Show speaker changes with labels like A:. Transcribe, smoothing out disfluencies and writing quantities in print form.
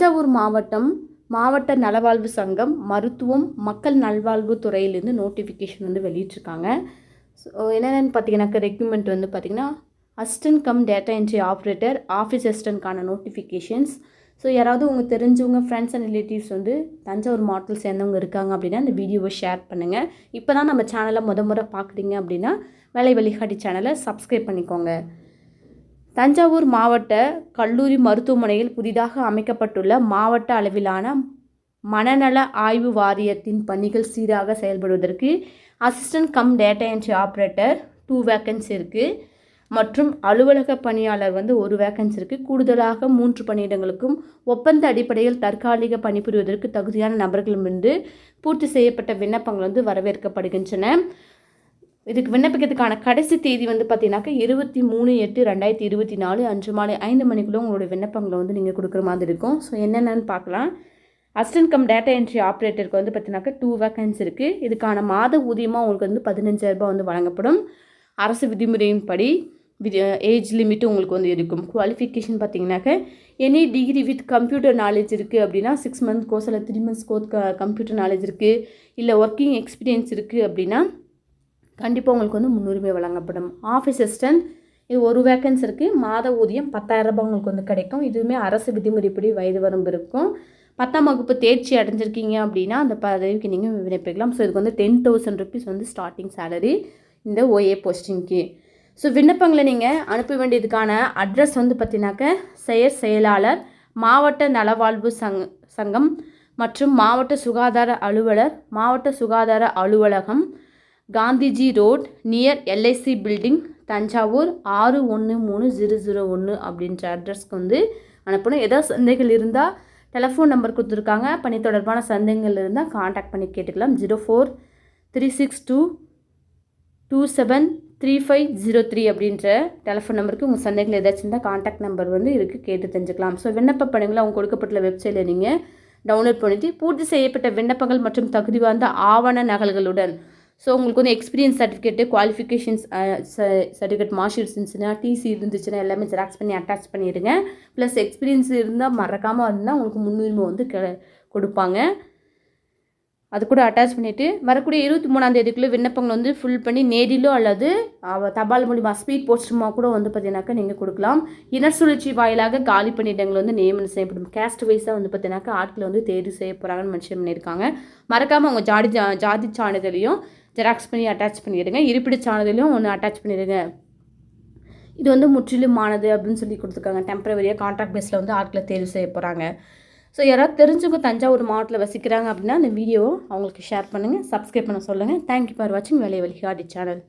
A: தஞ்சாவூர் மாவட்ட நலவாழ்வு சங்கம் மருத்துவம் மக்கள் நல்வாழ்வு துறையிலேருந்து நோட்டிஃபிகேஷன் வந்து வெளியிட்டிருக்காங்க. ஸோ என்னென்னு பார்த்தீங்கன்னாக்கா ரெக்யூமெண்ட் வந்து பார்த்திங்கன்னா assistant cum data entry operator office அசிஸ்டன்ட்கான நோட்டிஃபிகேஷன்ஸ். ஸோ யாராவது உங்கள் தெரிஞ்சவங்க ஃப்ரெண்ட்ஸ் அண்ட் ரிலேட்டிவ்ஸ் வந்து தஞ்சாவூர் மாவட்டத்தில் சேர்ந்தவங்க இருக்காங்க அப்படின்னா இந்த வீடியோவை ஷேர் பண்ணுங்கள். இப்போ தான் நம்ம சேனலை முறை பார்க்குறீங்க அப்படின்னா வேலை வழிகாட்டி சேனலை சப்ஸ்கிரைப் பண்ணிக்கோங்க. தஞ்சாவூர் மாவட்ட கல்லூரி மருத்துவமனையில் புதிதாக அமைக்கப்பட்டுள்ள மாவட்ட அளவிலான மனநல ஆய்வு வாரியத்தின் பணிகள் சீராக செயல்படுவதற்கு assistant cum data entry operator 2 vacancy இருக்குது மற்றும் அலுவலக பணியாளர் வந்து 1 வேக்கன்சி இருக்குது. கூடுதலாக 3 பணியிடங்களுக்கும் ஒப்பந்த அடிப்படையில் தற்காலிக பணிபுரிவதற்கு தகுதியான நபர்களிடமிருந்து பூர்த்தி செய்யப்பட்ட விண்ணப்பங்கள் வந்து வரவேற்கப்படுகின்றன. இதுக்கு விண்ணப்பிக்கிறதுக்கான கடைசி தேதி வந்து பார்த்தீங்கன்னாக்கா 23/8/2024 அன்று மாலை 5 மணிக்குள்ளே உங்களுடைய விண்ணப்பங்களை வந்து நீங்கள் கொடுக்குற மாதிரி இருக்கும். ஸோ என்னென்னு பார்க்கலாம். அசிஸ்டன்ட் கம் டேட்டா என்ட்ரி ஆப்ரேட்டருக்கு வந்து பார்த்தீங்கன்னாக்கா 2 வேக்கன்சி இருக்குது. இதுக்கான மாத ஊதியமாக உங்களுக்கு வந்து 15,000 ரூபாய் வந்து வழங்கப்படும். அரசு விதிமுறையின்படி ஏஜ் லிமிட்டு உங்களுக்கு வந்து இருக்கும். குவாலிஃபிகேஷன் பார்த்தீங்கன்னாக்கா any degree with computer knowledge இருக்குது அப்படின்னா 6 மந்த் கோர்ஸ் இல்லை 3 மந்த்ஸ் கோர்ஸ் கம்ப்யூட்டர் நாலேஜ் இருக்குது இல்லை ஒர்க்கிங் எக்ஸ்பீரியன்ஸ் இருக்குது அப்படின்னா கண்டிப்பாக உங்களுக்கு வந்து முன்னுரிமை வழங்கப்படும். ஆஃபீஸ் அசிஸ்டன்ட் இது 1 வேக்கன்சி இருக்குது. மாத ஊதியம் 10,000 ரூபாய் உங்களுக்கு வந்து கிடைக்கும். இதுவுமே அரசு விதிமுறைப்படி வயது வரம்பு இருக்கும். 10ஆம் வகுப்பு தேர்ச்சி அடைஞ்சிருக்கீங்க அப்படின்னா அந்த பதவிக்கு நீங்கள் விண்ணப்பிக்கலாம். ஸோ இதுக்கு வந்து 10,000 ருபீஸ் வந்து ஸ்டார்டிங் சேலரி இந்த OA போஸ்டிங்க்கு. ஸோ விண்ணப்பங்களை நீங்கள் அனுப்ப வேண்டியதுக்கான அட்ரஸ் வந்து பார்த்தீங்கன்னாக்க செயலாளர் மாவட்ட நலவாழ்வு சங்கம் மற்றும் மாவட்ட சுகாதார அலுவலகம் Gandhiji road near LIC building Thanjavur 613001 அப்படின்ற அட்ரஸ்க்கு வந்து அனுப்பணும். ஏதாவது சந்தேகங்கள் இருந்தால் டெலிஃபோன் நம்பர் கொடுத்துருக்காங்க. பணி தொடர்பான சந்தேகங்கள் இருந்தால் காண்டாக்ட் பண்ணி கேட்டுக்கலாம். 0436227353 அப்படின்ற டெலிஃபோன் நம்பருக்கு உங்கள் சந்தேகங்கள் ஏதாச்சும் இருந்தால் காண்டாக்ட் நம்பர் வந்து இருக்குது, கேட்டு தெரிஞ்சுக்கலாம். ஸோ விண்ணப்ப பணிகளை அவங்க கொடுக்கப்பட்டுள்ள வெப்சைட்டில் நீங்கள் டவுன்லோட் பண்ணிட்டு பூர்த்தி செய்யப்பட்ட விண்ணப்பங்கள் மற்றும் தகுதி வாய்ந்த ஆவண நகல்களுடன் ஸோ உங்களுக்கு வந்து எக்ஸ்பீரியன்ஸ் சர்டிஃபிகேட்டு குவாலிஃபிகேஷன்ஸ் சர்டிஃபிகேட் மார்க்ஷீட்ஸ் இருந்துச்சுன்னா டிசி இருந்துச்சுன்னா எல்லாமே ஜெராக்ஸ் பண்ணி அட்டாச் பண்ணிடுங்க. ப்ளஸ் எக்ஸ்பீரியன்ஸ் இருந்தால் மறக்காமல் இருந்தால் உங்களுக்கு முன்னுரிமை வந்து கொடுப்பாங்க. அது கூட அட்டாச் பண்ணிவிட்டு வரக்கூடிய 23ஆம் தேதிக்குள்ளே விண்ணப்பங்கள் வந்து ஃபில் பண்ணி நேரிலோ அல்லது தபால் மூலிமா ஸ்பீட் போஸ்டமாக கூட வந்து பார்த்தீங்கன்னாக்கா நீங்கள் கொடுக்கலாம். இனர் சுழற்சி வாயிலாக காலி பணியிடங்கள் வந்து நியமனம் செய்யப்படும். கேஸ்ட் வைஸாக வந்து பார்த்தீங்கன்னாக்கா ஆட்களை வந்து தேர்வு செய்ய போகிறாங்கன்னு மென்ஷன் பண்ணியிருக்காங்க. மறக்காமல் அவங்க ஜாதி சான்றிதழையும் ஜெராக்ஸ் பண்ணி அட்டாச் பண்ணிடுங்க. இருப்பிடச் சான்றிதழையும் ஒன்று அட்டாச் பண்ணிடுங்க. இது வந்து முற்றிலுமானது அப்படின்னு சொல்லி கொடுத்துருக்காங்க. டெம்பரவரியாக கான்ட்ராக்ட் பேஸில் வந்து ஆட்களை தேர்வு செய்ய போகிறாங்க. ஸோ யாராவது தெரிஞ்சவங்க தஞ்சாவூர் மாவட்டத்தில் வசிக்கிறாங்க அப்படின்னா இந்த வீடியோவை அவங்களுக்கு ஷேர் பண்ணுங்கள், சப்ஸ்கிரைப் பண்ண சொல்லுங்கள். தேங்க்யூ ஃபார் வாட்சிங் வேலை வழிகாட்டி சேனல்.